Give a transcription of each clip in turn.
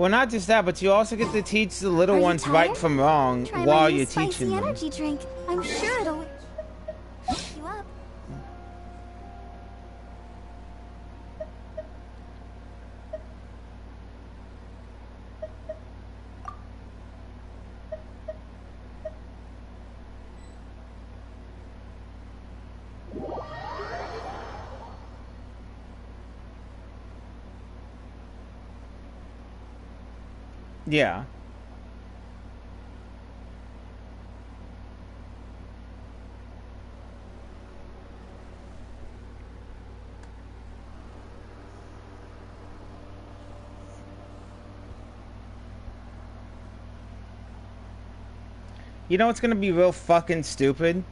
Well, not just that, but you also get to teach the little ones tired? right from wrong Try while my you're new teaching spicy them. energy drink. I'm sure it'll wake you up. Yeah. You know what's gonna be real fucking stupid?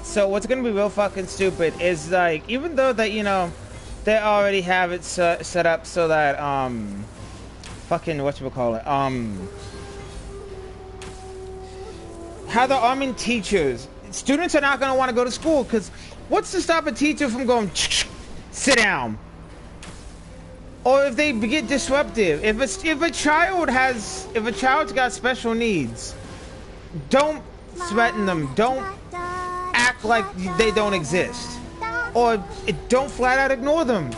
So what's gonna be real fucking stupid is like, even though that, you know, they already have it set up so that, fucking, whatchamacallit, how the arming teachers, students are not gonna want to go to school, because what's to stop a teacher from going, sit down? Or if they get disruptive, if a child's got special needs, don't threaten them, don't act like they don't exist, or don't flat out ignore them.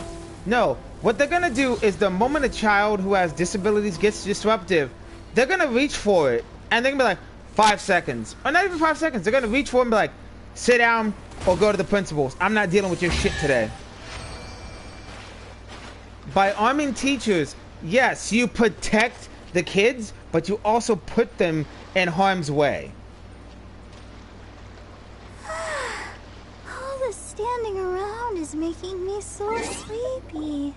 No, what they're gonna do is the moment a child who has disabilities gets disruptive, they're gonna reach for it, and they're gonna be like, 5 seconds, or not even 5 seconds, they're gonna reach for it and be like, sit down or go to the principals. I'm not dealing with your shit today. By arming teachers, yes, you protect the kids, but you also put them in harm's way. All the standing around is making me so sleepy.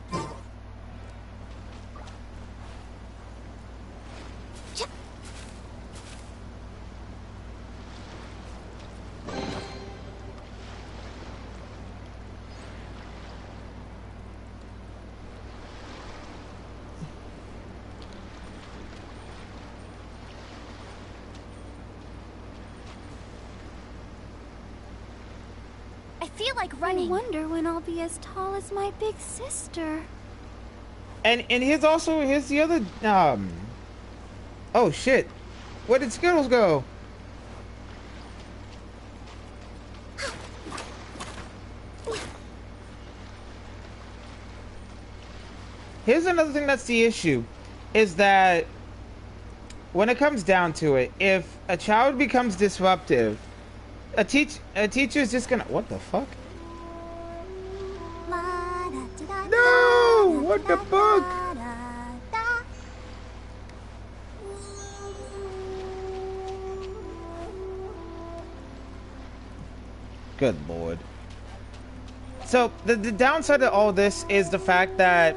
I feel like running. I wonder when I'll be as tall as my big sister. And here's the other, oh shit, where did Skittles go? Here's another thing that's the issue, is that when it comes down to it, if a child becomes disruptive, a teacher's just gonna, what the fuck? No! What the fuck? Good lord. So the downside of all this is the fact that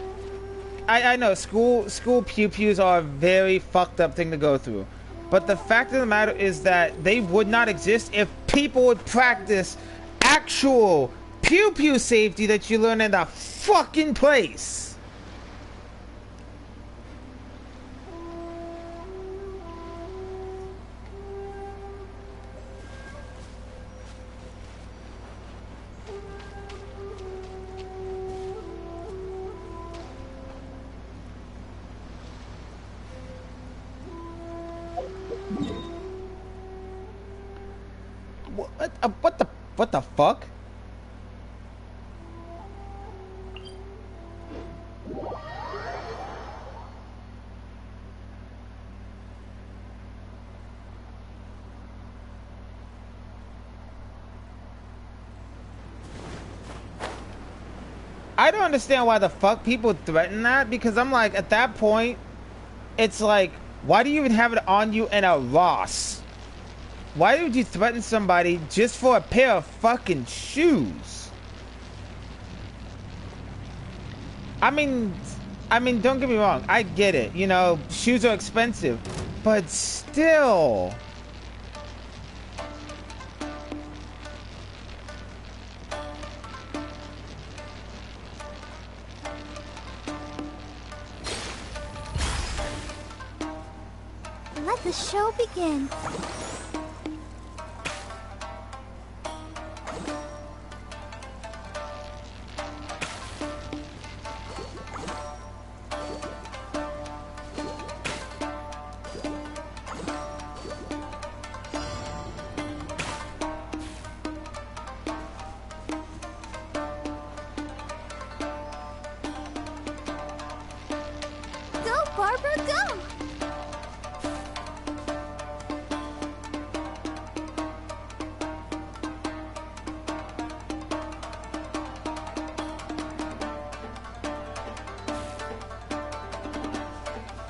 I know school pew-pews are a very fucked up thing to go through. But the fact of the matter is that they would not exist if people would practice actual pew-pew safety that you learn in the fucking place. What the fuck? I don't understand why the fuck people threaten that, because I'm like, at that point, it's like, why do you even have it on you in a Ross? Why would you threaten somebody just for a pair of fucking shoes? I mean, don't get me wrong. I get it. You know, shoes are expensive, but still. Let the show begin. Barbara, go!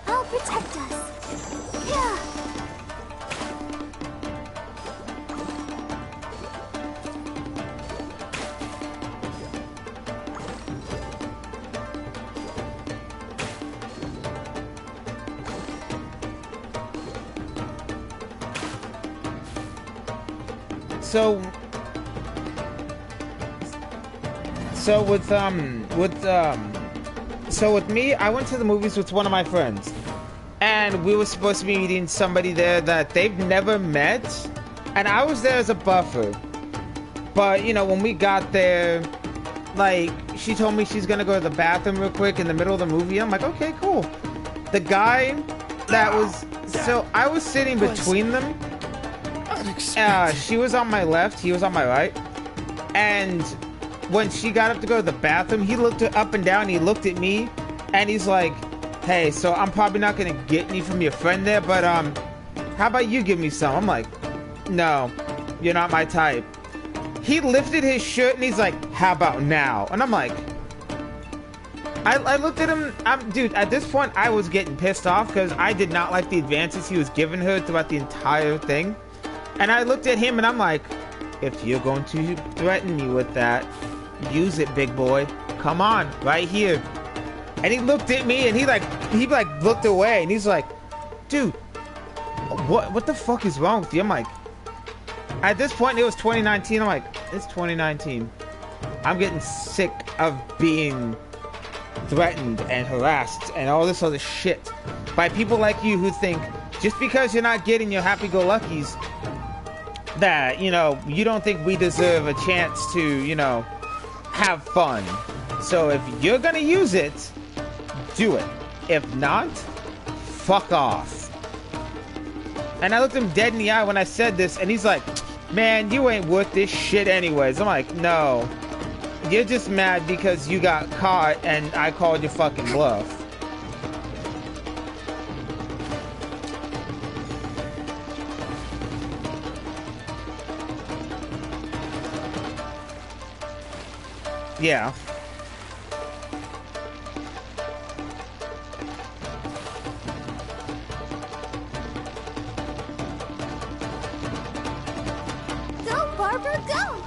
I'll protect us. Yeah. So with me, I went to the movies with one of my friends, and we were supposed to be meeting somebody there that they've never met, and I was there as a buffer. But you know, when we got there, like, she told me she's gonna go to the bathroom real quick in the middle of the movie. I'm like, okay, cool. The guy that was, so I was sitting between them. She was on my left, he was on my right, and when she got up to go to the bathroom, he looked up and down, he looked at me, and he's like, hey, so I'm probably not gonna get any from your friend there, but how about you give me some? I'm like, no, you're not my type. He lifted his shirt and he's like, how about now? And I'm like, I looked at him, dude, at this point I was getting pissed off because I did not like the advances he was giving her throughout the entire thing. And I looked at him and I'm like, if you're going to threaten me with that, use it, big boy. Come on, right here. And he looked at me and he looked away and he's like, dude, what the fuck is wrong with you? I'm like, at this point it was 2019. I'm like, it's 2019. I'm getting sick of being threatened and harassed and all this other shit by people like you who think just because you're not getting your happy-go-luckies that, you know, you don't think we deserve a chance to, you know, have fun. So if you're gonna use it, do it. If not, fuck off. And I looked him dead in the eye when I said this, and he's like, man, you ain't worth this shit anyways. I'm like, no. You're just mad because you got caught and I called your fucking bluff. Yeah. Go, Barbara, go!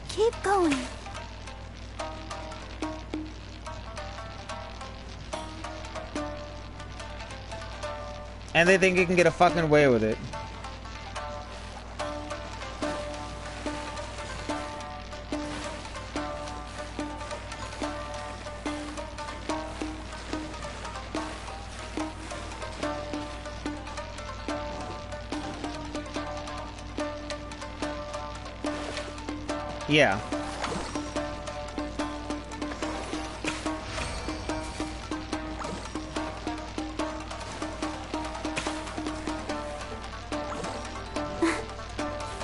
Keep going. And they think you can get a fucking away with it. Yeah.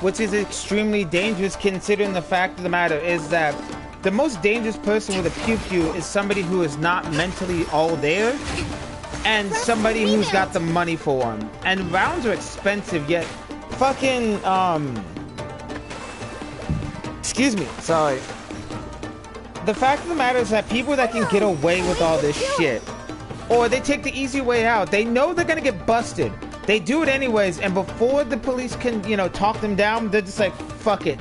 Which is extremely dangerous considering the fact of the matter is that the most dangerous person with a pew-pew is somebody who is not mentally all there and somebody who's got the money for them. And rounds are expensive, yet fucking, excuse me, sorry. The fact of the matter is that people that can get away with all this shit, or they take the easy way out, they know they're gonna get busted. They do it anyways, and before the police can, you know, talk them down, they're just like, fuck it,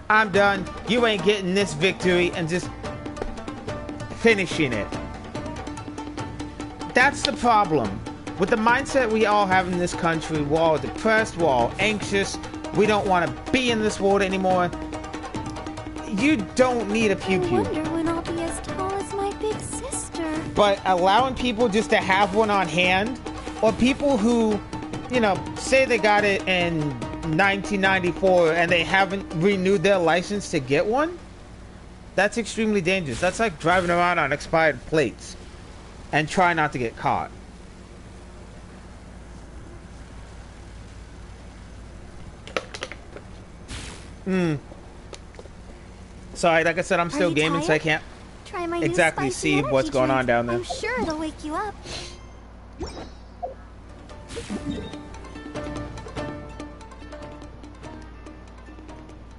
I'm done, you ain't getting this victory, and just finishing it. That's the problem. With the mindset we all have in this country, we're all depressed, we're all anxious, We don't want to be in this world anymore. You don't need a pew pew. I wonder when I'll be as tall as my big sister. But allowing people just to have one on hand, or people who, you know, say they got it in 1994 and they haven't renewed their license to get one, that's extremely dangerous. That's like driving around on expired plates and try not to get caught. Sorry, like I said, I'm still gaming, so I can't Try my exactly see what's going on down there. I'm sure it'll wake you up.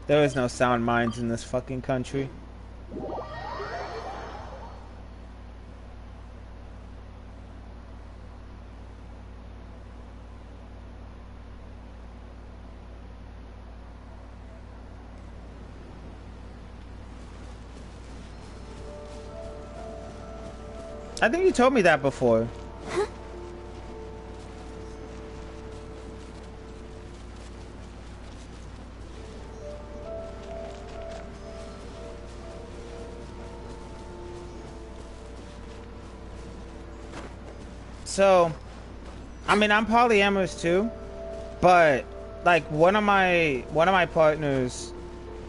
There is no sound mines in this fucking country. I think you told me that before. Huh? So, I mean, I'm polyamorous too, but like one of my partners,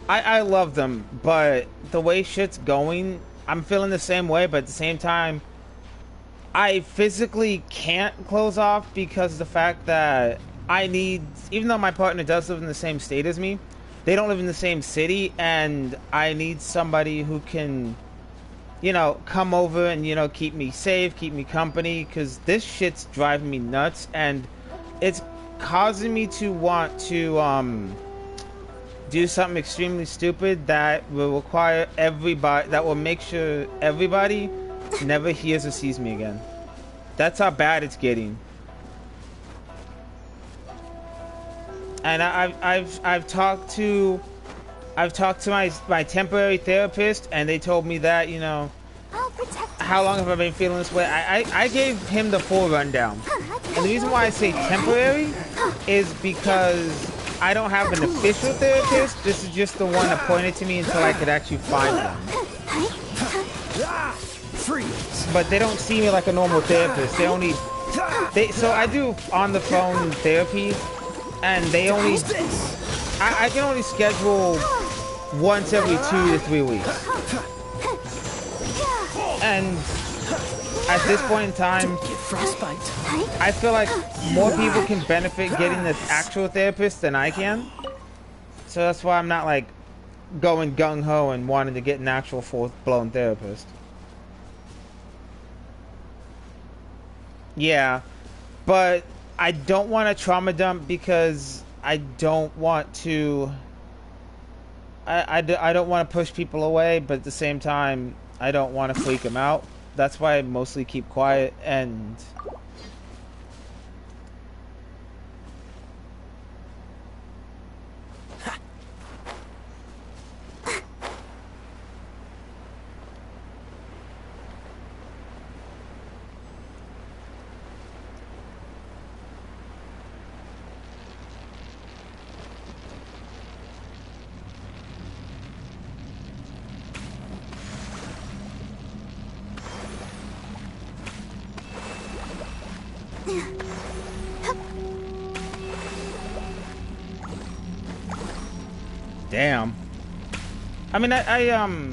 I love them, but the way shit's going, I'm feeling the same way, but at the same time, I physically can't close off because of the fact that I need, even though my partner does live in the same state as me, they don't live in the same city, and I need somebody who can, you know, come over and, you know, keep me safe, keep me company, because this shit's driving me nuts, and it's causing me to want to, do something extremely stupid that will require everybody, that will make sure everybody never hears or sees me again. That's how bad it's getting. And I've talked to my temporary therapist, and they told me that, you know, how long have I been feeling this way? I gave him the full rundown. And the reason why I say temporary is because I don't have an official therapist. This is just the one appointed to me until I could actually find one. But they don't see me like a normal therapist. So I do on the phone therapy, and they only, I can only schedule once every 2 to 3 weeks. And at this point in time, I feel like more people can benefit getting this actual therapist than I can. So that's why I'm not like going gung-ho and wanting to get an actual full-blown therapist. Yeah, but I don't want to trauma dump because I don't want to, I don't want to push people away, but at the same time, I don't want to freak them out. That's why I mostly keep quiet. And damn. I mean, I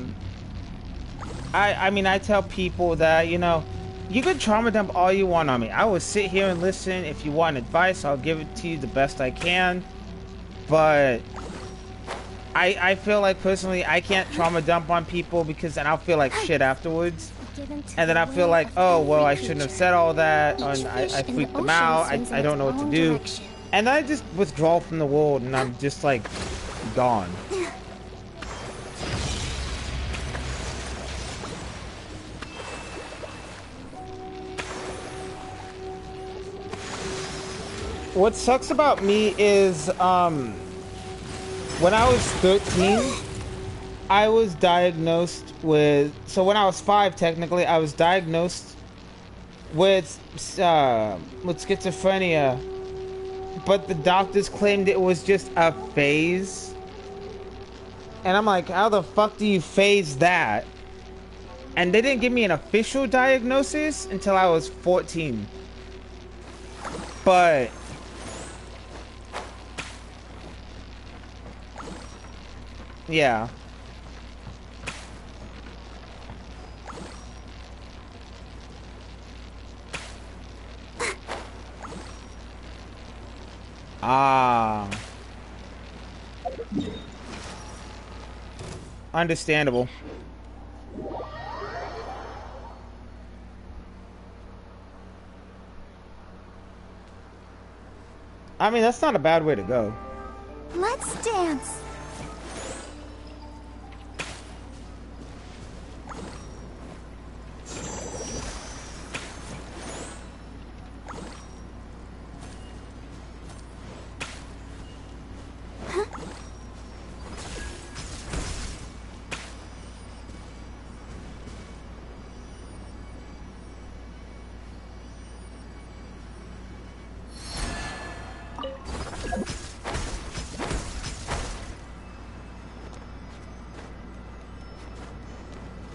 mean, I tell people that, you know, you can trauma dump all you want on me. I will sit here and listen. If you want advice, I'll give it to you the best I can. But I feel like personally, I can't trauma dump on people because then I'll feel like shit afterwards. And then I feel like, oh, well, I shouldn't have said all that. And I freaked them out. I don't know what to do. And I just withdraw from the world, and I'm just like gone. What sucks about me is, when I was 13, I was diagnosed with, so when I was 5, technically, I was diagnosed with schizophrenia but the doctors claimed it was just a phase. And I'm like, how the fuck do you phase that? And they didn't give me an official diagnosis until I was 14. But yeah. Ah. Understandable. I mean, that's not a bad way to go. Let's dance.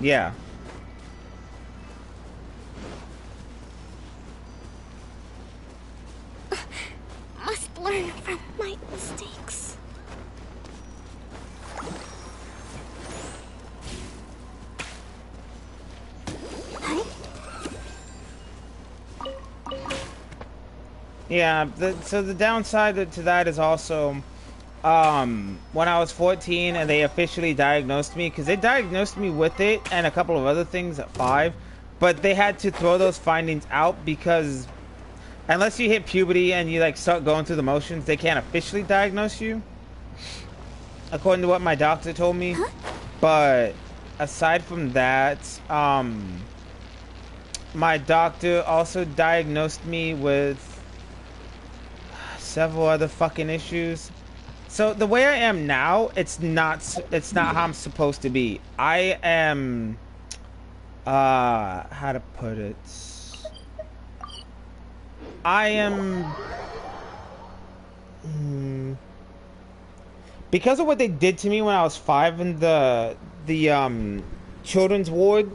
Yeah. Must learn from my mistakes. Yeah, so the downside to that is also, when I was 14 and they officially diagnosed me, because they diagnosed me with it and a couple of other things at 5, but they had to throw those findings out because unless you hit puberty and you like start going through the motions, they can't officially diagnose you, according to what my doctor told me. But aside from that, my doctor also diagnosed me with several other fucking issues. So the way I am now, it's not how I'm supposed to be. I am how to put it, I am because of what they did to me when I was 5 in the children's ward,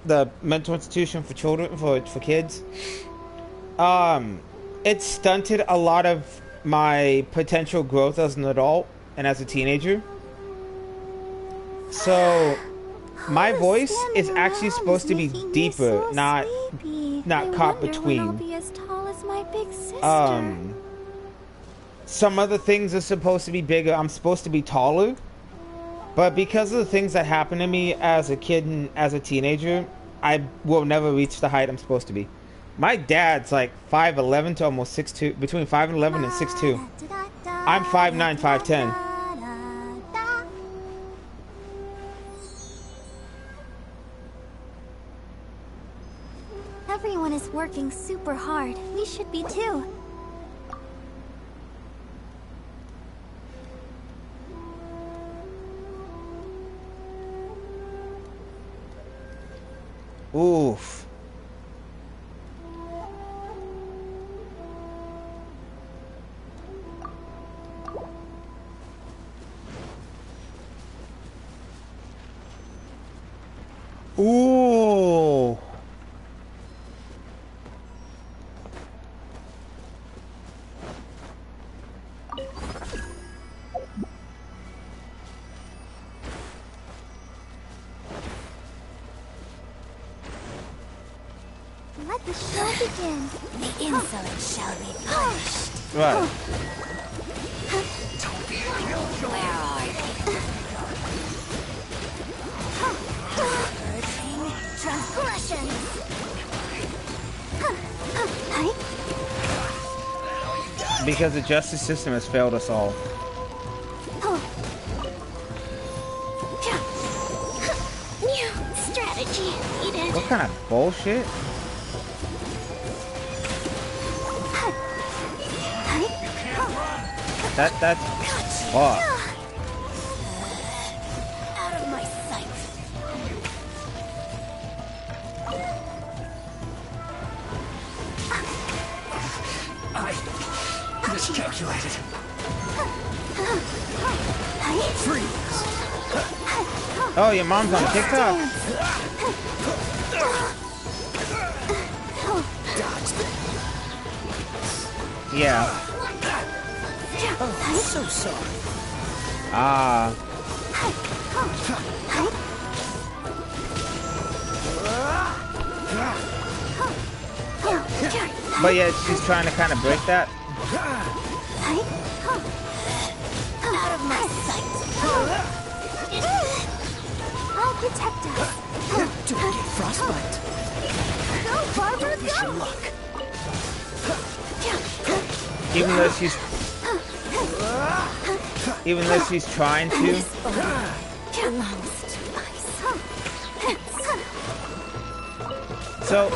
the mental institution for children, for kids. It stunted a lot of my potential growth as an adult and as a teenager. So my voice is actually supposed to be deeper, not caught between. Some other things are supposed to be bigger. I'm supposed to be taller, but because of the things that happened to me as a kid and as a teenager, I will never reach the height I'm supposed to be. My dad's like 5'11" to almost 6'2", between 5'11" and 6'2". I'm 5'9", 5'10". Everyone is working super hard. We should be too. Oof. Ooh. Let the show begin. The insolent shall be punished. Right. Where are you? Transgression. Because the justice system has failed us all. New strategy needed. What kind of bullshit? That's fuck. Out of my sight. I miscalculated. Oh, your mom's on TikTok. Yeah. Oh, so sorry. Ah. But yeah, she's trying to kind of break that. Out of my sight. I'll protect us. Don't get frostbite. Go, Barber, Wish you go! luck. Even though she's trying to. So,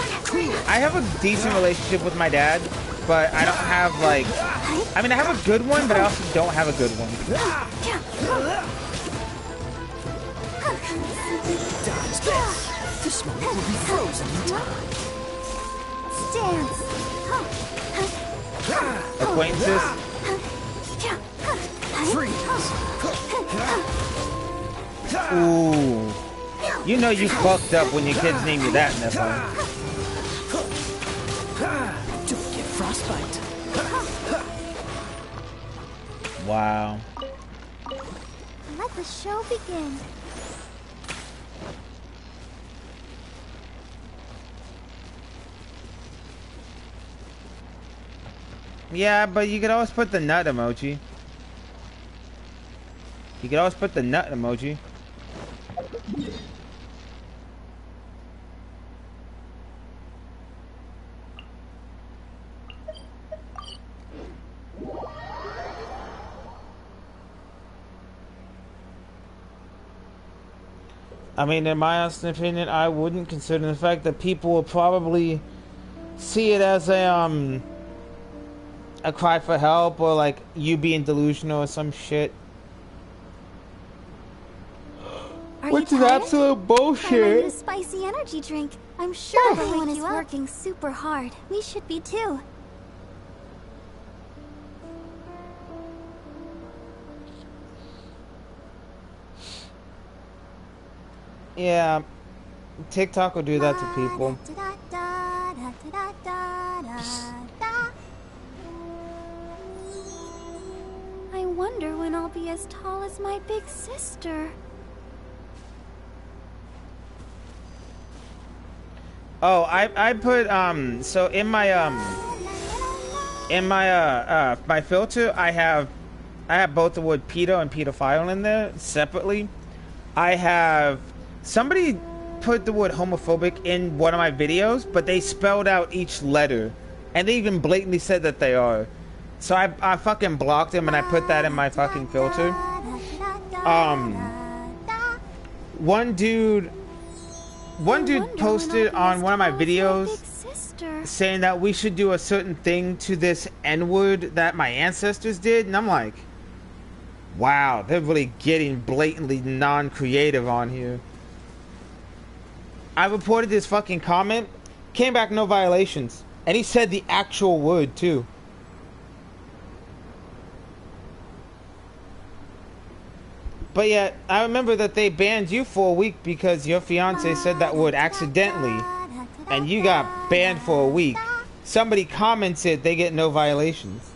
I have a decent relationship with my dad, but I don't have like, I mean I have a good one, but I also don't have a good one. Dodge this. This moment will be frozen in time. Stance. Acquaintances? Freeze. Ooh. You know you fucked up when your kids name you that, Nepal. Don't get frostbite. Wow. Let the show begin. Yeah, but you could always put the nut emoji. You could always put the nut emoji. I mean, in my honest opinion, I wouldn't, consider the fact that people will probably see it as a cry for help, or like you being delusional or some shit. Which is absolute I bullshit. need a spicy energy drink. I'm sure everyone is working super hard. We should be too. Yeah, TikTok will do that to people. I wonder when I'll be as tall as my big sister. Oh, I put so in my my filter I have both the word pedo and pedophile in there separately. I have somebody put the word homophobic in one of my videos, but they spelled out each letter, and they even blatantly said that they are. So I fucking blocked them, and I put that in my fucking filter. One dude posted on one of my videos saying that we should do a certain thing to this N-word that my ancestors did, and I'm like, wow, they're really getting blatantly non-creative on here. I reported this fucking comment, came back no violations, and he said the actual word too. But yet, I remember that they banned you for a week because your fiance said that word accidentally, and you got banned for a week. Somebody commented they get no violations.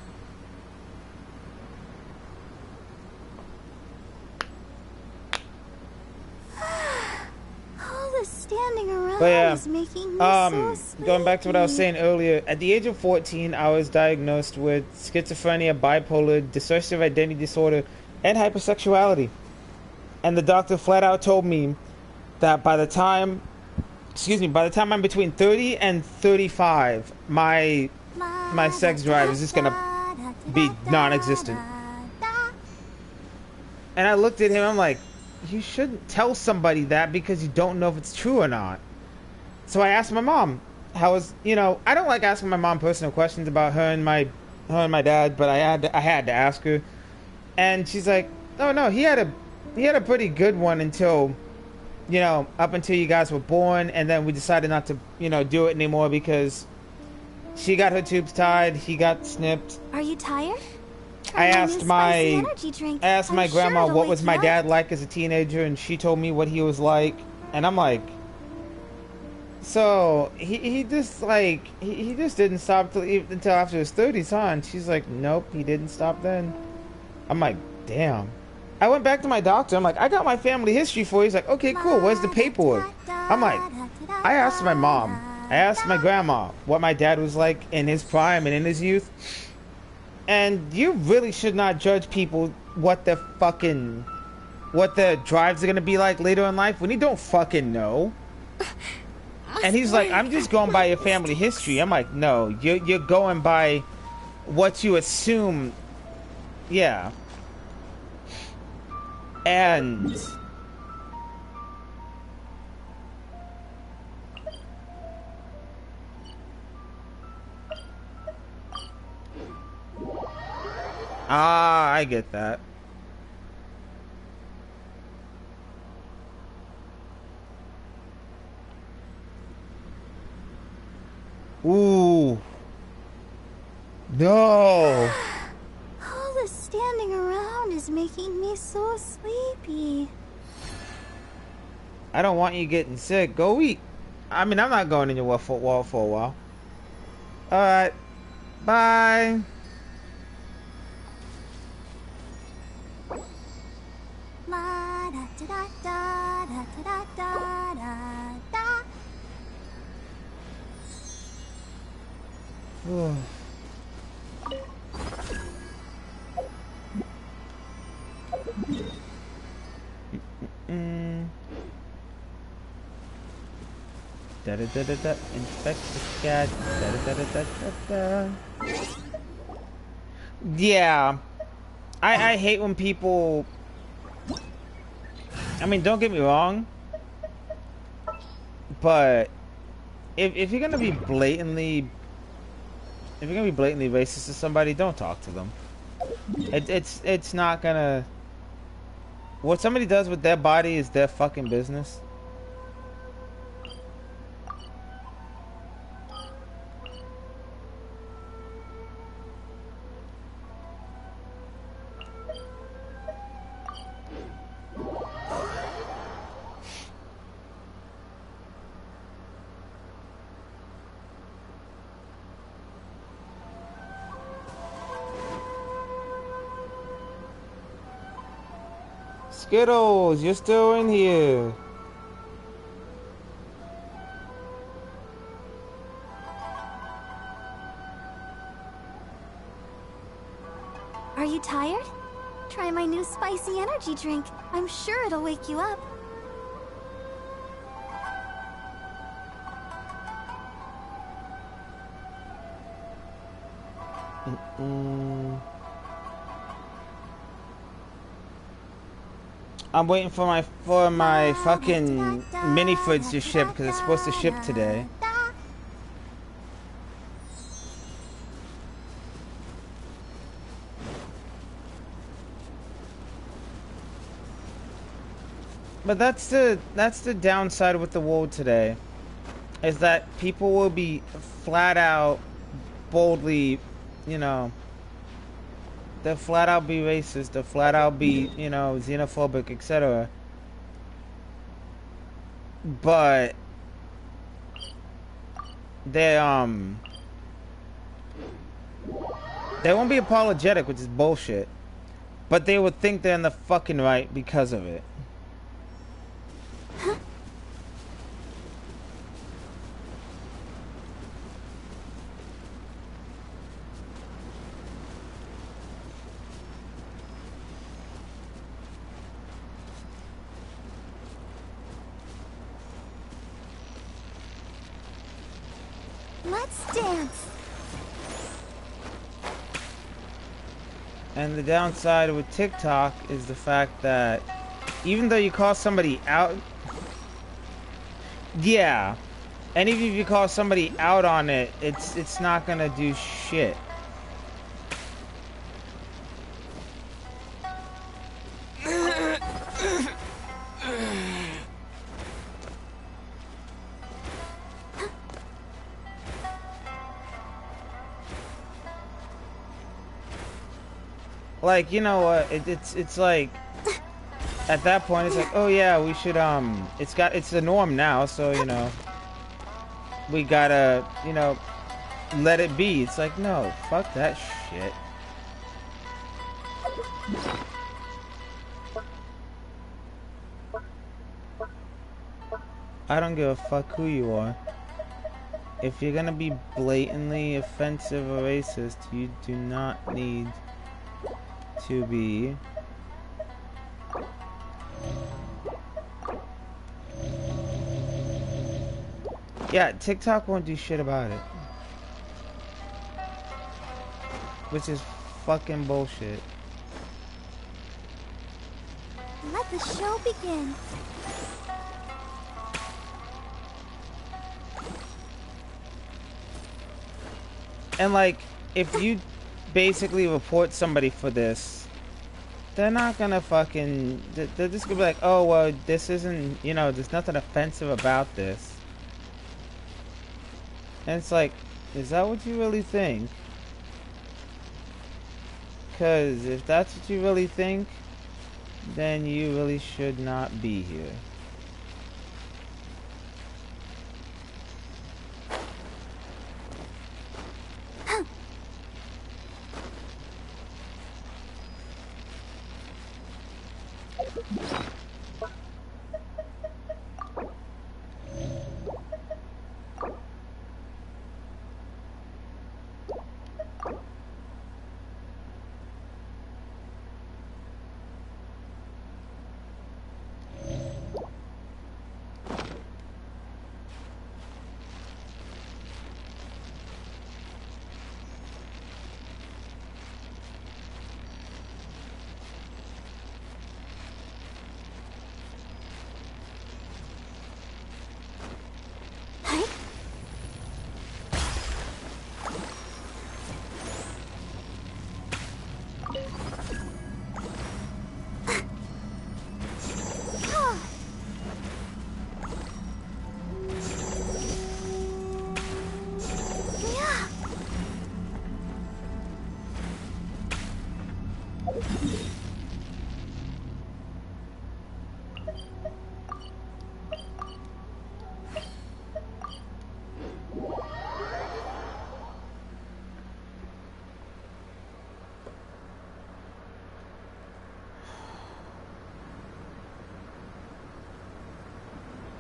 Standing around But yeah, is making me so sleepy. going back to what I was saying earlier, at the age of 14, I was diagnosed with schizophrenia, bipolar, dissociative identity disorder, and hypersexuality. And the doctor flat out told me that by the time I'm between 30 and 35, my sex drive is just gonna be non-existent. And I looked at him, I'm like, you shouldn't tell somebody that because you don't know if it's true or not. So I asked my mom, I don't like asking my mom personal questions about her and my dad, but I had to ask her. And she's like, oh no, he had a pretty good one until, up until you guys were born, and then we decided not to, do it anymore because she got her tubes tied, he got snipped. Are you tired? I Try asked new my spicy energy drink. I asked my I'm grandma sure it'll what was wake my you up. dad like as a teenager, and she told me what he was like, and I'm like, so he just like he just didn't stop until after his 30s, huh? And she's like, nope, he didn't stop then. I'm like, damn. I went back to my doctor. I'm like, I got my family history for you. He's like, okay, cool. Where's the paperwork? I'm like, I asked my mom. I asked my grandma what my dad was like in his prime and in his youth. And you really should not judge people what their drives are gonna be like later in life when you don't fucking know. And he's like, I'm just going by your family history. I'm like, no, you're going by what you assume. Yeah. And I get that. Ooh. No. All the standing around is making me so sleepy. I don't want you getting sick. Go eat. I mean, I'm not going in your wall for a while. Alright. Bye. La da da da da da da da da. Da da da da da. Infect the cat. Da da da da da da. Yeah. I hate when people. I mean, don't get me wrong. But if you're gonna be blatantly racist to somebody, don't talk to them. It's not gonna. What somebody does with their body is their fucking business. Skittles, you're still in here. Are you tired? Try my new spicy energy drink. I'm sure it'll wake you up. I'm waiting for my fucking mini fridge to ship because it's supposed to ship today. But that's the downside with the world today, is that people will be flat out, boldly, you know, they'll flat out be racist, they'll flat out be, you know, xenophobic, etc. But they won't be apologetic, which is bullshit. But they would think they're in the fucking right because of it. Let's dance. And the downside with TikTok is the fact that even though you call somebody out, yeah, and even if you call somebody out on it, it's not gonna do shit. Like, you know, it's like at that point it's like, oh yeah, we should it's the norm now, so you know we gotta, you know, let it be. It's like, no, fuck that shit. I don't give a fuck who you are. If you're gonna be blatantly offensive or racist, you do not need to be. Yeah, TikTok won't do shit about it. Which is fucking bullshit. Let the show begin. And like, if you basically report somebody for this, they're not gonna fucking, they're just gonna be like, oh, well, this isn't, you know, there's nothing offensive about this. And it's like, is that what you really think? Because if that's what you really think, then you really should not be here.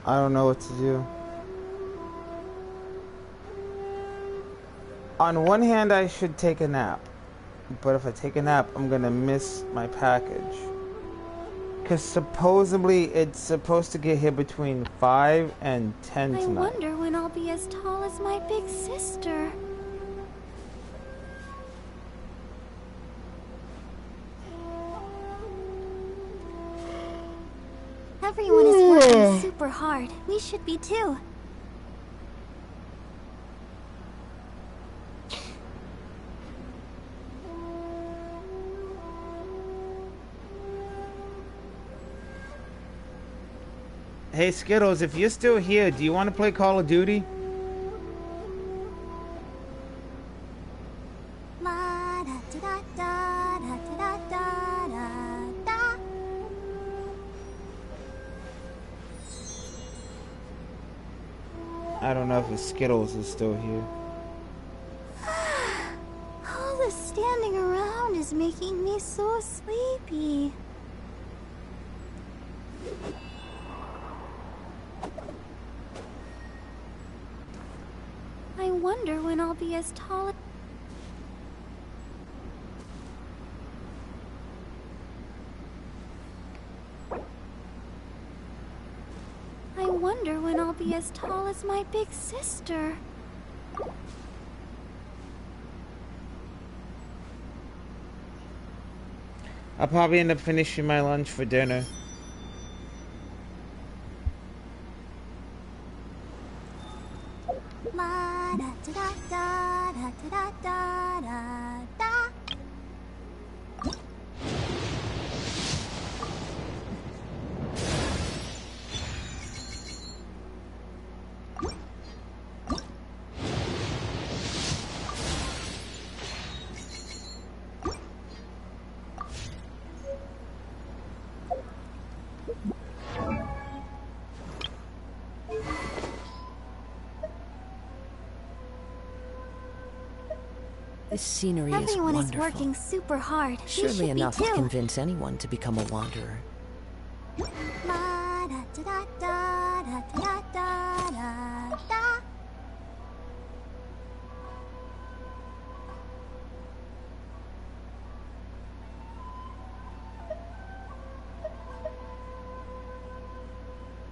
I don't know what to do. On one hand, I should take a nap. But if I take a nap, I'm gonna miss my package. Because supposedly it's supposed to get here between 5 and 10 tonight. I wonder when I'll be as tall as my big sister. Everyone is working super hard. We should be too. Hey Skittles, if you're still here, do you want to play Call of Duty? I don't know if Skittles is still here. All this standing around is making me so sleepy. I wonder when I'll be as tall as... I wonder when I'll be as tall as my big sister. I'll probably end up finishing my lunch for dinner. This scenery is Everyone is wonderful. working super hard. You Surely should enough be to too. convince anyone to become a wanderer. La da da da da da da da da.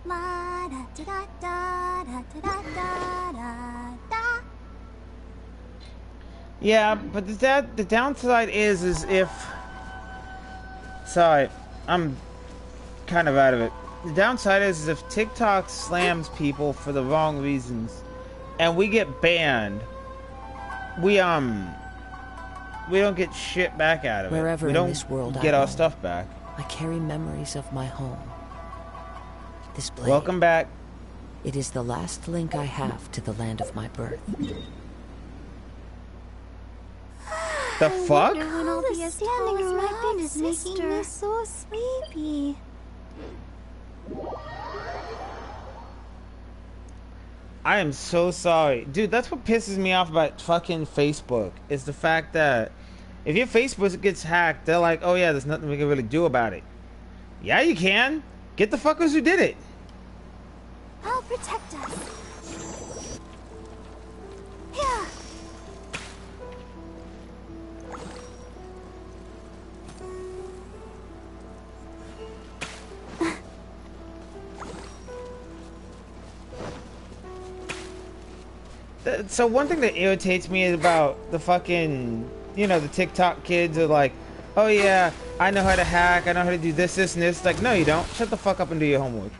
La da da da da da da da da. Yeah, but the downside is if... Sorry, I'm kind of out of it. The downside is if TikTok slams people for the wrong reasons, and we get banned, we don't get shit back out of it. Wherever we in don't this world get I our roam, stuff back. I carry memories of my home. This blade. Welcome back. It is the last link I have to the land of my birth. The fuck? When I'll be standing around is making me so sleepy. I am so sorry. Dude, that's what pisses me off about fucking Facebook, is the fact that if your Facebook gets hacked, they're like, oh yeah, there's nothing we can really do about it. Yeah, you can. Get the fuckers who did it. I'll protect us. Yeah. So one thing that irritates me is about the fucking, you know, the TikTok kids are like, oh yeah, I know how to hack, I know how to do this, this, and this. Like, no, you don't. Shut the fuck up and do your homework.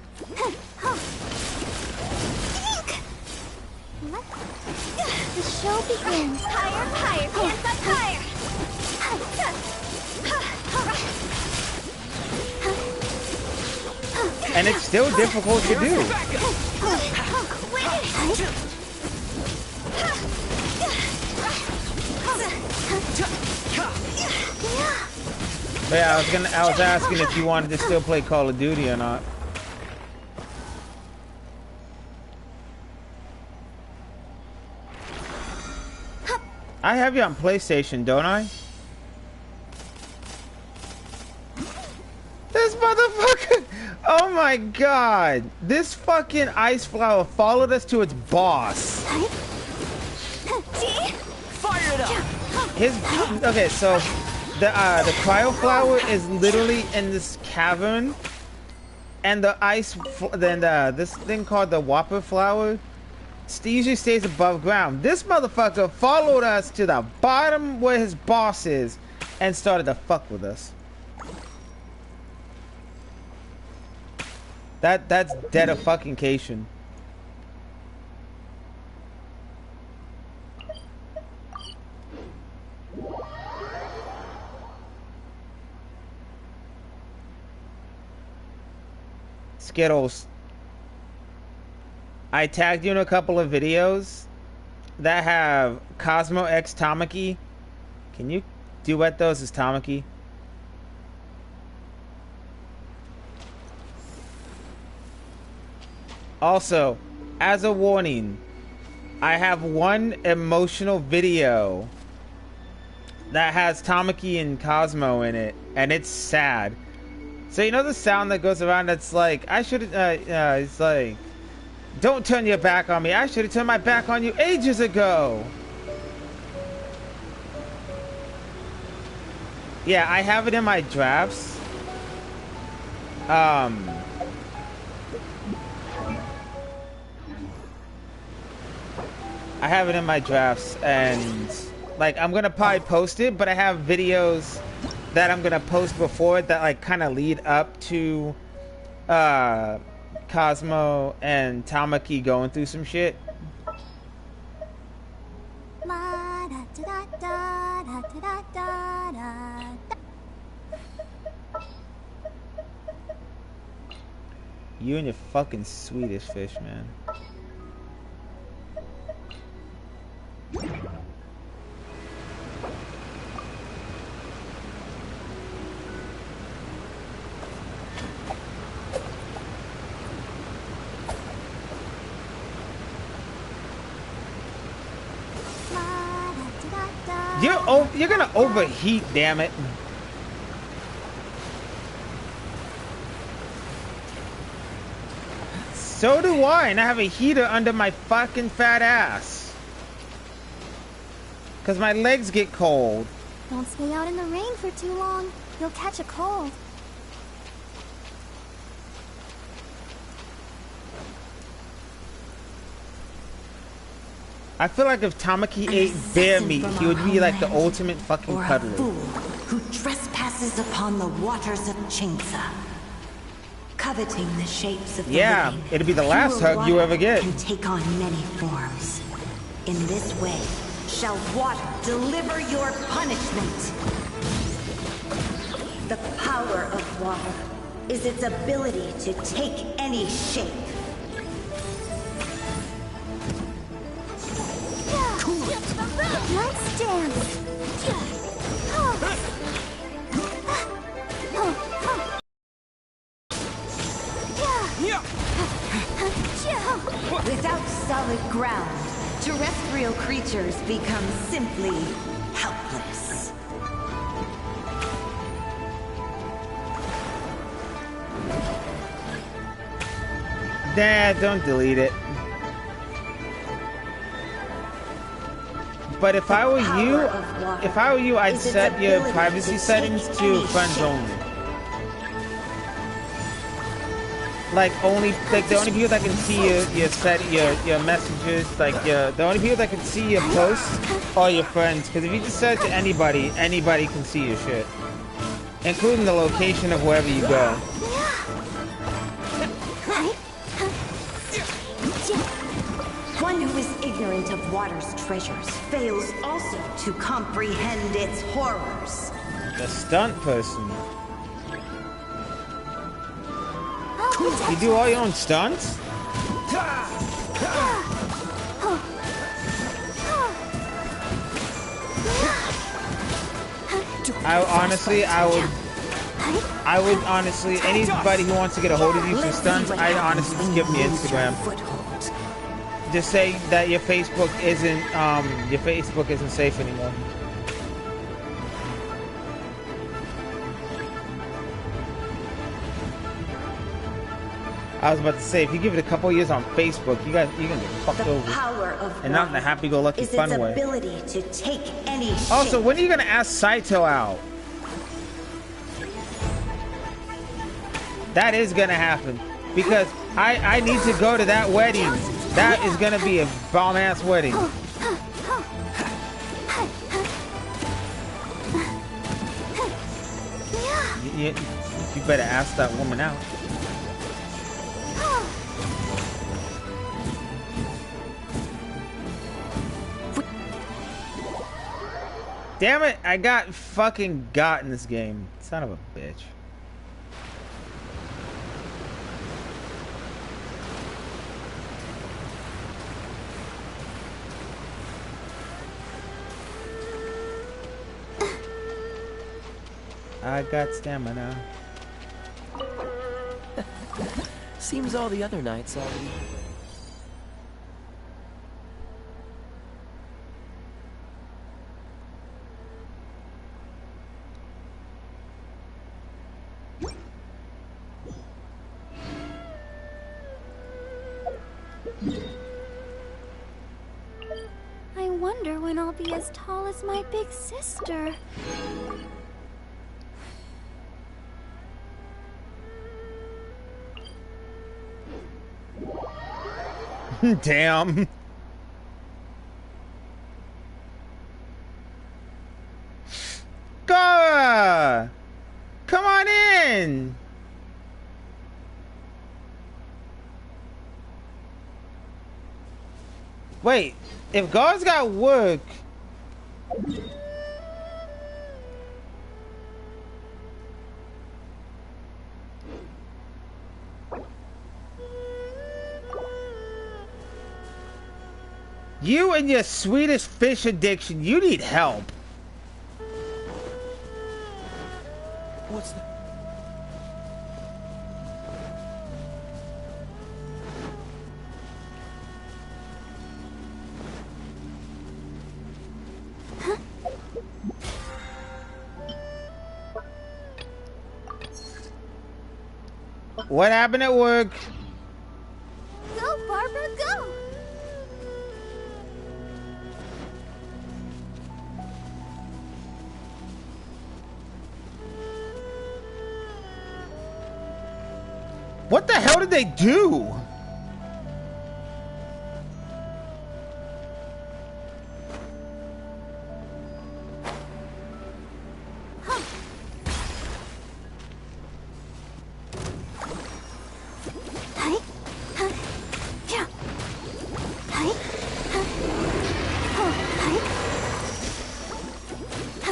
The show begins. Higher, higher, hands up higher. And it's still difficult to do. But yeah, I was asking if you wanted to still play Call of Duty or not. I have you on PlayStation, don't I? This motherfucker! Oh my god! This fucking ice flower followed us to its boss. Fire it up! Okay, so the cryo flower is literally in this cavern, and the this thing called the whopper flower usually stays above ground. This motherfucker followed us to the bottom where his boss is and started to fuck with us. That's dedication. Skittles. I tagged you in a couple of videos that have Cosmo X Tamaki. Can you duet those as Tamaki? Also, as a warning, I have one emotional video that has Tamaki and Cosmo in it, and it's sad. So you know the sound that goes around that's like, I should it's like, don't turn your back on me. I should have turned my back on you ages ago. Yeah, I have it in my drafts. I have it in my drafts, and like I'm gonna probably post it, but I have videos that I'm gonna post before it that like kind of lead up to Cosmo and Tamaki going through some shit. You and your fucking Swedish fish, man. you're gonna overheat, damn it. So do I, and I have a heater under my fucking fat ass. Cause my legs get cold. Don't stay out in the rain for too long. You'll catch a cold. I feel like if Tamaki ate bear meat, he would be like the ultimate fucking or cuddler. a fool who trespasses upon the waters of Chinsa, coveting the shapes of the living. It'd be the last pure hug you water ever get. Can take on many forms. In this way, shall water deliver your punishment. The power of water is its ability to take any shape. Let's dance. Without solid ground, terrestrial creatures become simply helpless. Dad, don't delete it. But if I were you, I'd set your privacy settings to friends only. Like the only people that can see your messages, the only people that can see your posts are your friends. Because if you just set it to anybody can see your shit, including the location of wherever you go. One who is ignorant of water's treasures fails also to comprehend its horrors. The stunt person. You do all your own stunts? I would honestly, anybody who wants to get a hold of you for stunts, I'd honestly just give me Instagram. Just say that your Facebook isn't safe anymore. I was about to say, if you give it a couple years on Facebook, you're gonna get fucked over. And not in a happy-go-lucky fun way. To take any also, when are you gonna ask Saito out? That is gonna happen. Because I need to go to that wedding. That is gonna be a bomb-ass wedding. You better ask that woman out. Damn it, I got in this game. Son of a bitch. I got stamina. Seems all the other nights already. I wonder when I'll be as tall as my big sister. Damn. Gara! Come on in! Wait, if Gara's got work... You and your Swedish fish addiction, you need help. What's that? What happened at work? Go, Barbara, go! What the hell did they do?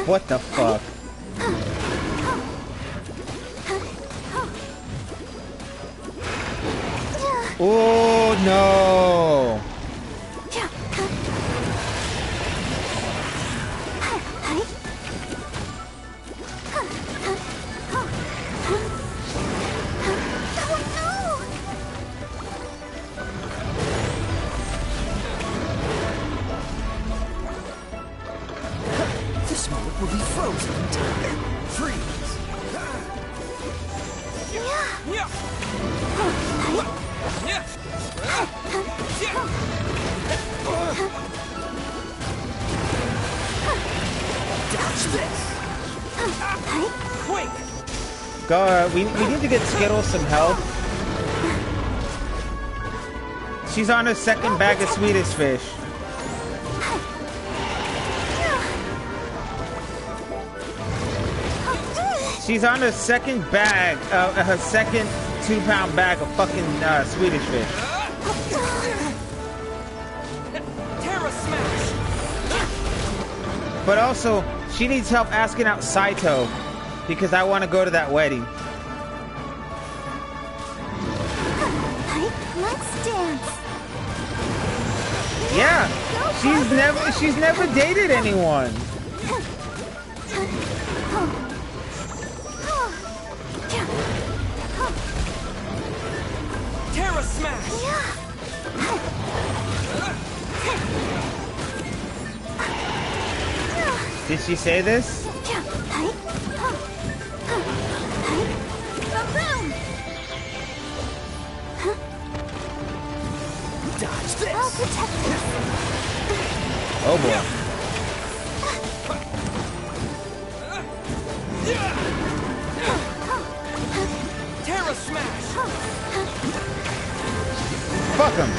What the fuck? Oh no! This moment will be frozen in time. Freeze. Dodge this. Quick. God, we need to get Skittles some help. She's on her second bag of Swedish fish. She's on her second bag, her second 2-pound bag of fucking Swedish fish. Terra smash. But also, she needs help asking out Saito because I want to go to that wedding. Let's dance. Yeah, she's never dated anyone. Terra smash. Did she say this? Dodge this. I'll protect you. Oh boy. Terra smash. Fuck him.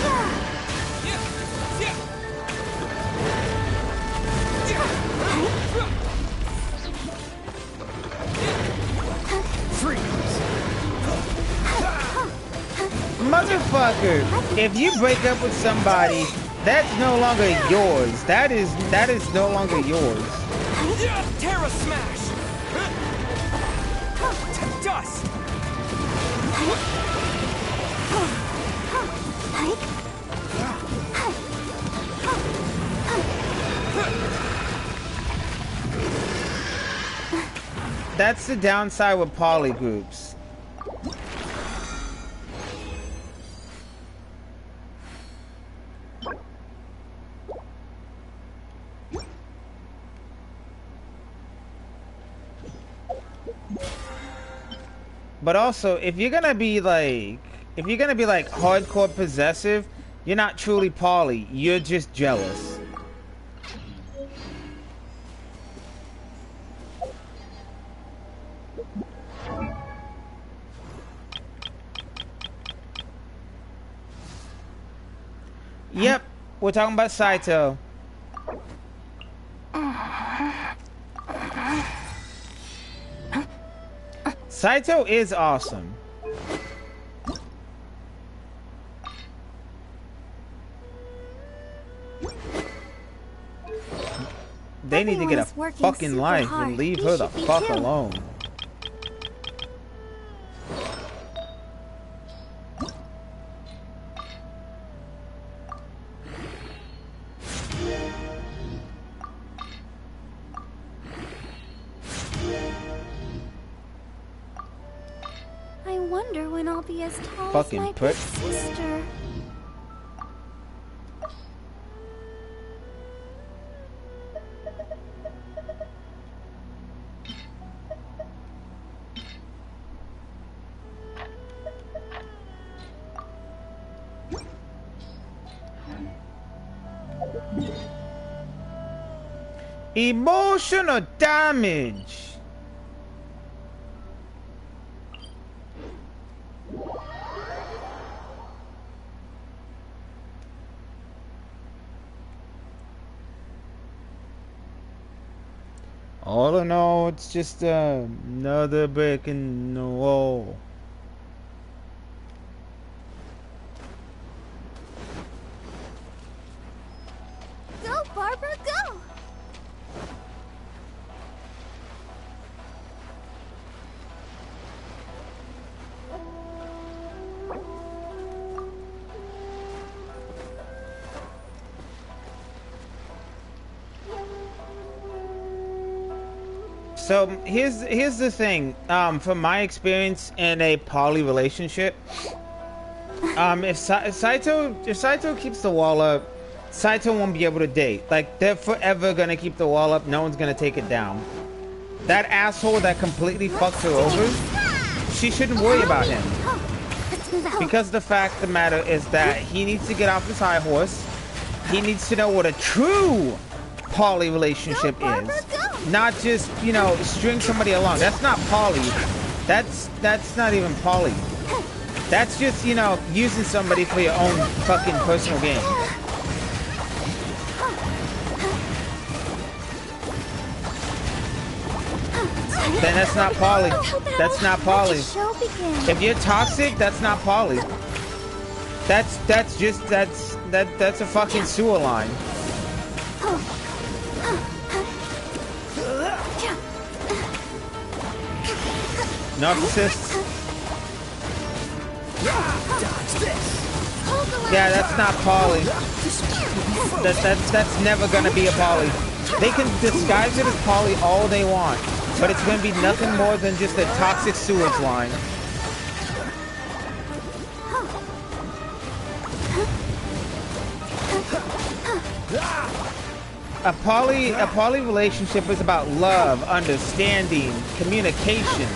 Motherfucker, if you break up with somebody, that's no longer yours. That is no longer yours. Terra smash. To dust. That's the downside with poly groups. But also, if you're gonna be like hardcore possessive, you're not truly poly, you're just jealous. Yep, we're talking about Saito. Saito is awesome. They need to get a fucking life and leave her the fuck alone. I wonder when I'll be as tall Fucking as my prick. big sister. Emotional damage. All in all, it's just another brick in the wall. Go, Barbara, go! So here's the thing. From my experience in a poly relationship, if Saito keeps the wall up, Saito won't be able to date. Like, they're forever gonna keep the wall up. No one's gonna take it down. That asshole that completely fucked her over, she shouldn't worry about him. Because the fact of the matter is that he needs to get off his high horse. He needs to know what a true poly relationship is. Not just, you know, string somebody along. That's not poly. That's not even poly. That's just, you know, using somebody for your own fucking personal gain. Then that's not poly. That's not poly. If you're toxic, that's not poly. That's a fucking sewer line. Narcissists. Yeah, that's not poly. That's never gonna be a poly. They can disguise it as poly all they want, but it's gonna be nothing more than just a toxic sewage line. A poly relationship is about love, understanding, communication.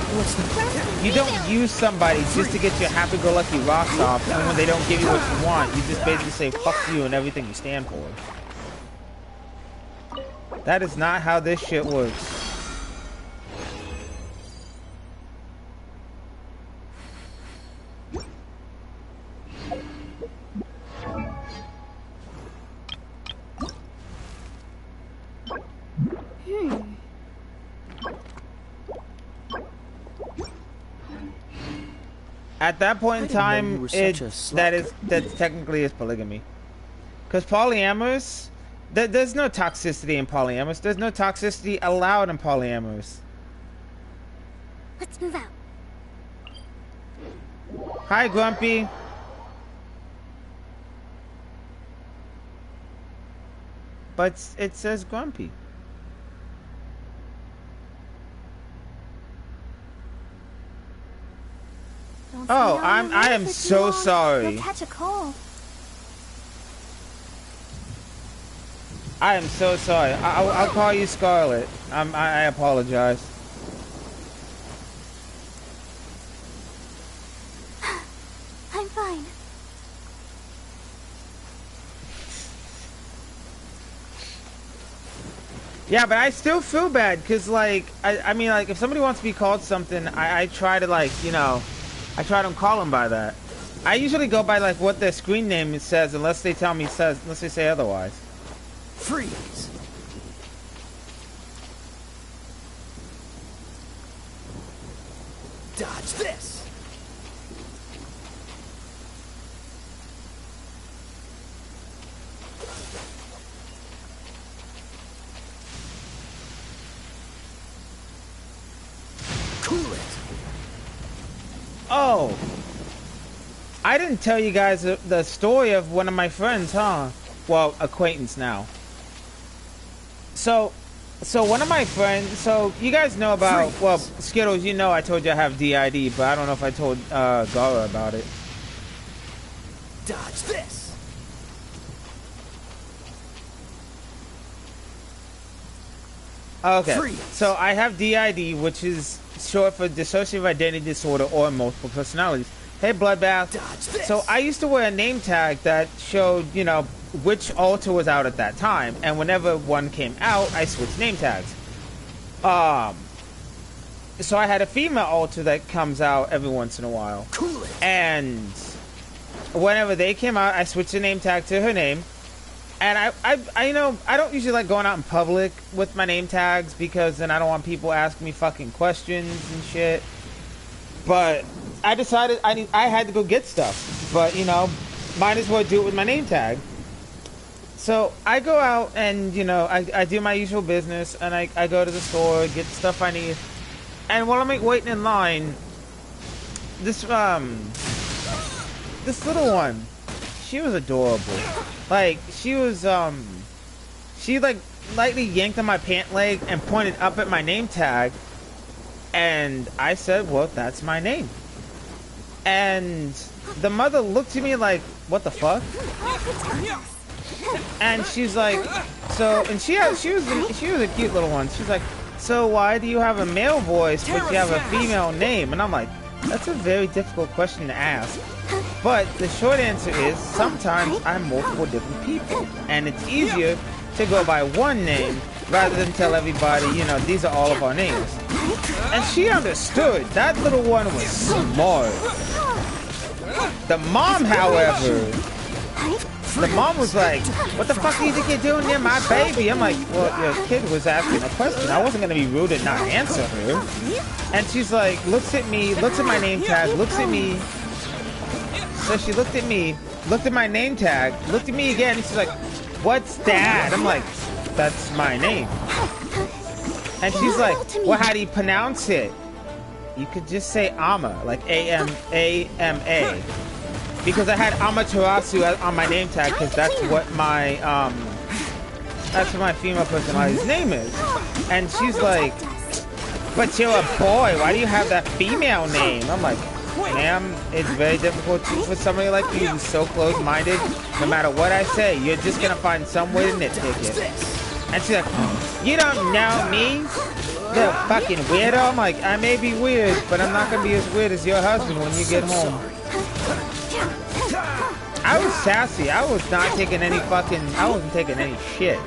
You don't use somebody just to get your happy-go-lucky rocks off, and when they don't give you what you want, you just basically say fuck you and everything you stand for. That is not how this shit works. At that point in time, that technically is polygamy. Because polyamorous, there's no toxicity in polyamorous. There's no toxicity allowed in polyamorous. Let's move out. Hi, Grumpy. But it says Grumpy. Oh, I am so sorry. You'll catch a cold. I am so sorry. I'll call you Scarlet. I apologize. I'm fine. Yeah, but I still feel bad because, like, I mean, like, if somebody wants to be called something, I try to, like, you know, I try to call them by that. I usually go by, like, what their screen name says, unless they tell me unless they say otherwise. Freeze. Dodge this. Cool it. Oh, I didn't tell you guys the story of one of my friends, huh? Well, acquaintance now. So one of my friends, so you guys know about, well, Skittles, you know I told you I have DID, but I don't know if I told Gara about it. Dodge this. Okay, so I have DID, which is short for dissociative identity disorder or multiple personalities. Hey, Bloodbath. So I used to wear a name tag that showed, you know, which altar was out at that time, and whenever one came out, I switched name tags. So I had a female altar that comes out every once in a while, and whenever they came out, I switched the name tag to her name. And I you know, I don't usually like going out in public with my name tags because then I don't want people asking me fucking questions and shit. But I decided I had to go get stuff, but you know, might as well do it with my name tag. So I go out and, you know, I do my usual business, and I go to the store, get the stuff I need. And while I'm waiting in line, this little one, she was adorable. Like, she was, she like lightly yanked on my pant leg and pointed up at my name tag. And I said, well, that's my name. And the mother looked at me like, what the fuck? And she's like, so, and she was a cute little one. She's like, so why do you have a male voice but you have a female name? And I'm like, that's a very difficult question to ask. But the short answer is, sometimes I'm multiple different people. And it's easier to go by one name rather than tell everybody, you know, these are all of our names. And she understood. That little one was smart. The mom, however, the mom was like, what the fuck do you think you're doing near my baby? I'm like, well, your kid was asking a question. I wasn't going to be rude and not answer her. And she's like, looks at me, looks at my name tag, looks at me. So she looked at me, looked at my name tag, looked at me again, and she's like, what's that? I'm like, that's my name. And she's like, well, how do you pronounce it? You could just say Ama, like A-M-A-M-A. Because I had Amaterasu on my name tag, because that's what my female personality's name is. And she's like, but you're a boy, why do you have that female name? I'm like, ma'am, it's very difficult for somebody like you who's so close-minded. No matter what I say, you're just gonna find some way to nitpick it. And she's like, you don't know me? You're a fucking weirdo? I'm like, I may be weird, but I'm not gonna be as weird as your husband when you get home. I was sassy. I was not taking any I wasn't taking any shit.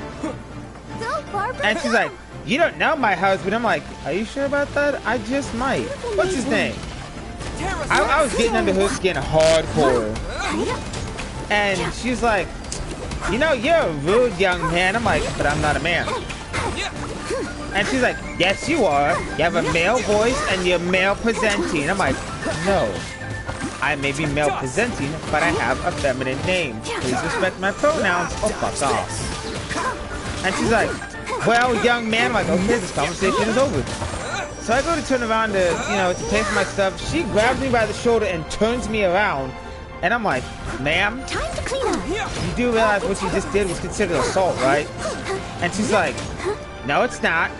And she's like, you don't know my husband. I'm like, are you sure about that? I just might. What's his name? I was getting under her skin hardcore. And she's like, you know, you're a rude young man. I'm like, but I'm not a man. And she's like, yes, you are. You have a male voice and you're male presenting. I'm like, no. I may be male presenting, but I have a feminine name. Please respect my pronouns or fuck off. And she's like, well, young man. I'm like, okay, this conversation is over. So I go to turn around to, you know, to pay for my stuff. She grabs me by the shoulder and turns me around. And I'm like, ma'am, Time to clean up. you do realize what you just did was considered assault, right? And she's like, no, it's not.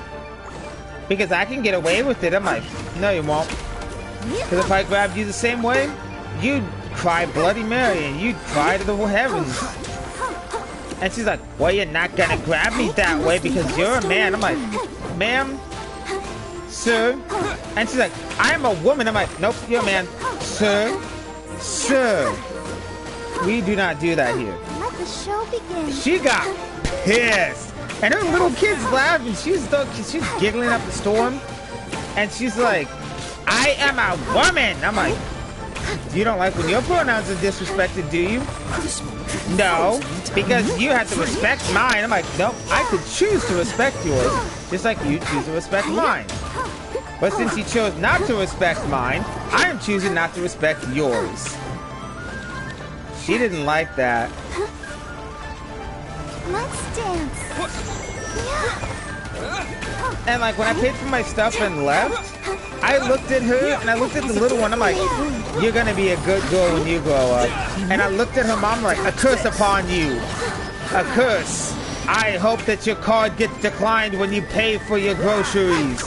Because I can get away with it. I'm like, no, you won't. Because if I grabbed you the same way, you'd cry Bloody Mary and you'd cry to the heavens. And she's like, well, you're not gonna grab me that way because you're a man. I'm like, ma'am, sir. And she's like, I'm a woman. I'm like, nope, you're a man. Sir, we do not do that here. Let the show begin. She got pissed. And her little kid's laughing. She's giggling up the storm. And she's like, I am a woman. I'm like, you don't like when your pronouns are disrespected, do you? No, because you have to respect mine. I'm like, nope, I could choose to respect yours, just like you choose to respect mine. But since you chose not to respect mine, I am choosing not to respect yours. She didn't like that. Let's dance. And like when I paid for my stuff and left, I looked at her and I looked at the little one. I'm like, you're gonna be a good girl when you grow up. And I looked at her mom like, a curse upon you. A curse. I hope that your card gets declined when you pay for your groceries.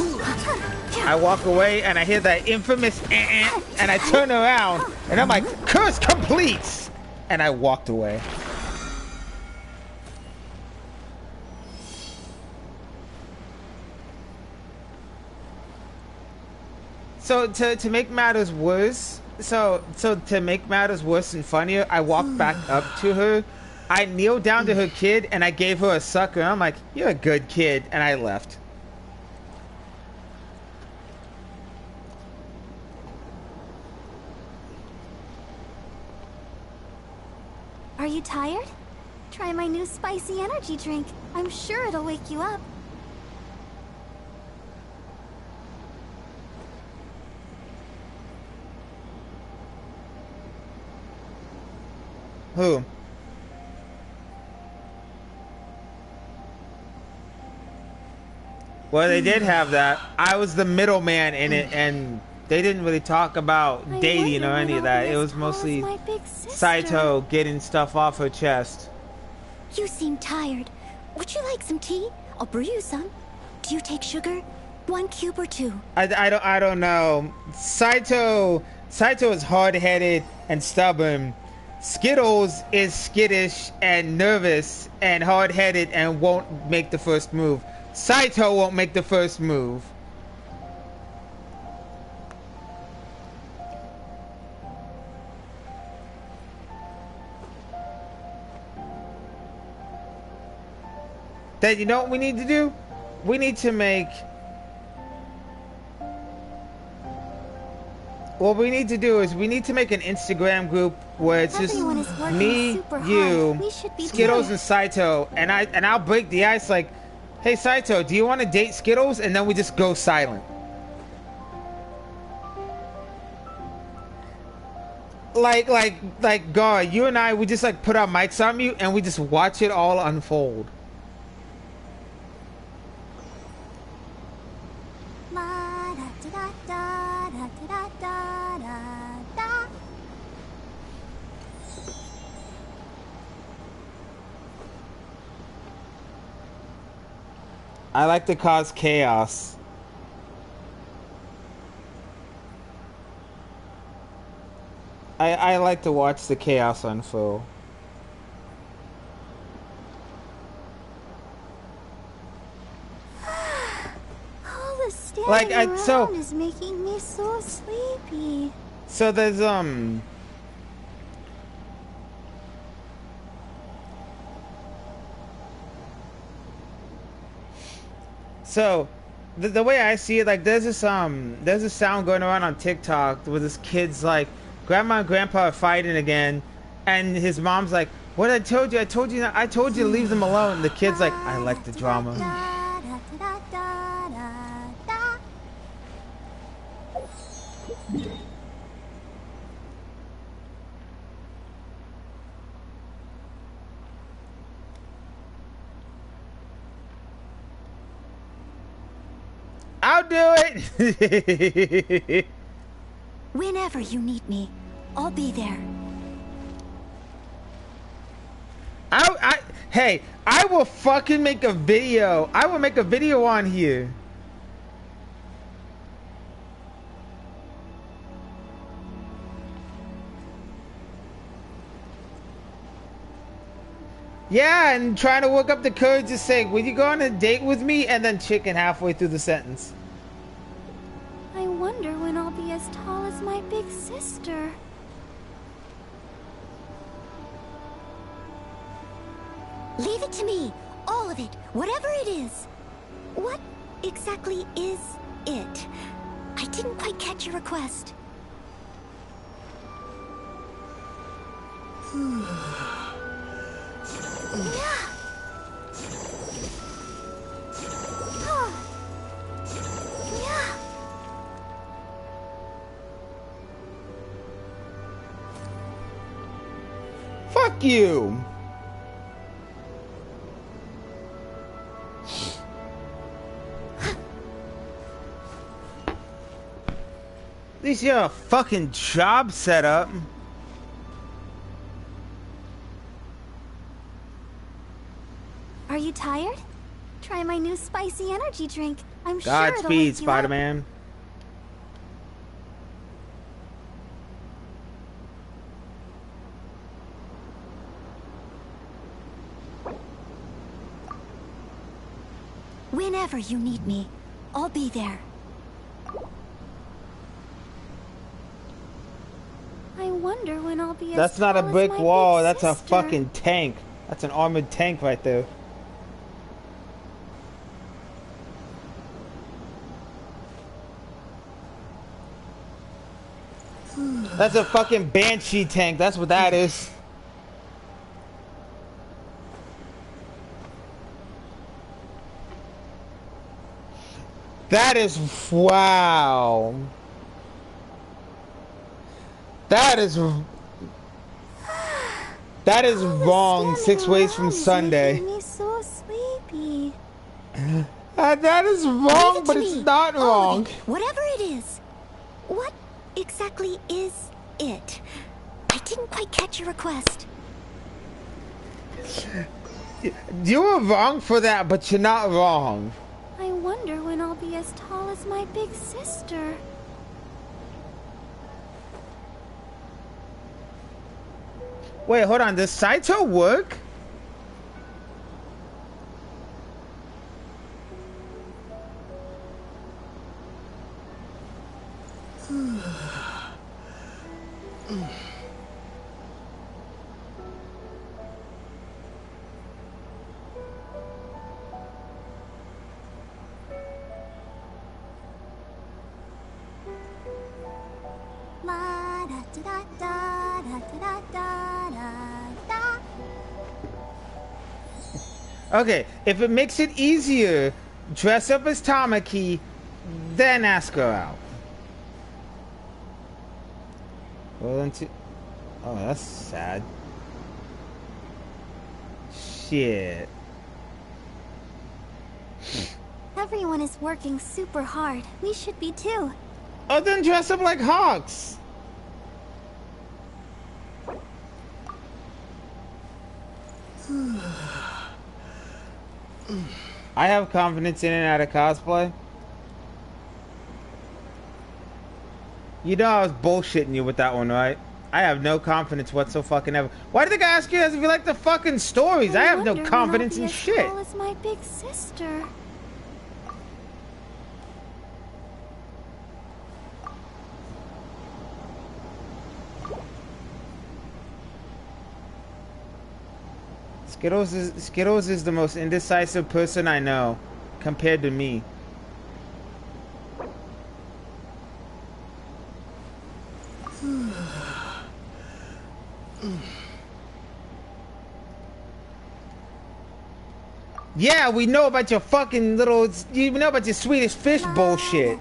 I walk away and I hear that infamous and I turn around and I'm like, curse complete. And I walked away. So to make matters worse, so to make matters worse and funnier, I walked back up to her I kneeled down to her kid and I gave her a sucker. I'm like, you're a good kid, and I left. Are you tired? Try my new spicy energy drink. I'm sure it'll wake you up. Who? Well, they did have that. I was the middleman in it, and they didn't really talk about dating or any of that. It was mostly Saito getting stuff off her chest. You seem tired. Would you like some tea? I'll brew you some. Do you take sugar? 1 cube or 2? I don't know. Saito is hard-headed and stubborn. Skittles is skittish and nervous and hard-headed and won't make the first move. Saito won't make the first move. Then you know what we need to do? We need to make... What we need to do is we need to make an Instagram group where it's just me, you, Skittles, and Saito, and I'll break the ice like, hey Saito, do you want to date Skittles? And then we just go silent. Like Gar, you and I, we just like put our mics on mute and we just watch it all unfold. I like to cause chaos. I like to watch the chaos unfold. All the standing around is making me so sleepy. So there's So, the way I see it, like, there's a sound going around on TikTok where this kid's like, Grandma and Grandpa are fighting again, and his mom's like, what I told you to leave them alone. And the kid's like, I like the drama. I'll do it. Whenever you need me, I'll be there. Hey, I will fucking make a video. I will make a video on here. Yeah, and trying to work up the courage to say, will you go on a date with me? And then chicken halfway through the sentence. I wonder when I'll be as tall as my big sister. Leave it to me. All of it. Whatever it is. What exactly is it? I didn't quite catch your request. Fuck you. At least you have a fucking job set up. Are you tired? Try my new spicy energy drink. I'm sure it'll Godspeed, wake you Spider-Man. Whenever you need me, I'll be there. I wonder when I'll be as That's not a tall as brick my wall, big that's a sister. fucking tank. That's an armored tank right there. That's a fucking banshee tank. That's what that is. That is wow. That is wrong. 6 ways from Sunday. Making me so sleepy. That is wrong, but it's not wrong. Whatever it is. What exactly is it? I didn't quite catch your request. You were wrong for that, but you're not wrong. I wonder when I'll be as tall as my big sister. Wait, hold on. Does Saito work? Okay, if it makes it easier, dress up as Tamaki, then ask her out. Well, then oh, that's sad. Shit. Everyone is working super hard. We should be too. Oh, then dress up like Hawks. I have confidence in and out of cosplay. You know I was bullshitting you with that one, right? I have no confidence whatsoever. Why did the guy ask you if you like the fucking stories? I have no confidence in shit. As tall as my big sister. Skittles is the most indecisive person I know, compared to me. Yeah, we know about your fucking little, you know about your Swedish fish bullshit.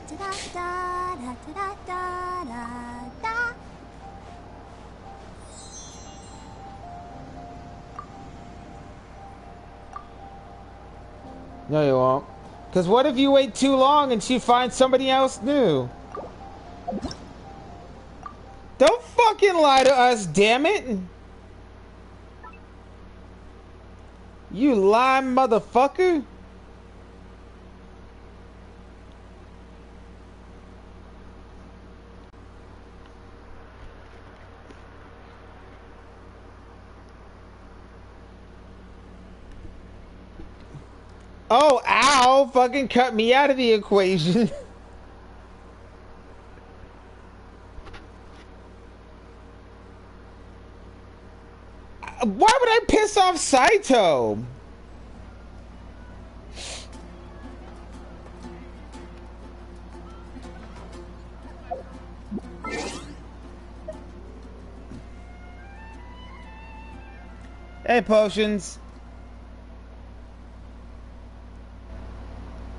No, you won't. Because what if you wait too long and she finds somebody else new? Don't fucking lie to us, damn it! You lying motherfucker! Oh, ow! Fucking cut me out of the equation. Why would I piss off Saito? Hey, Potions.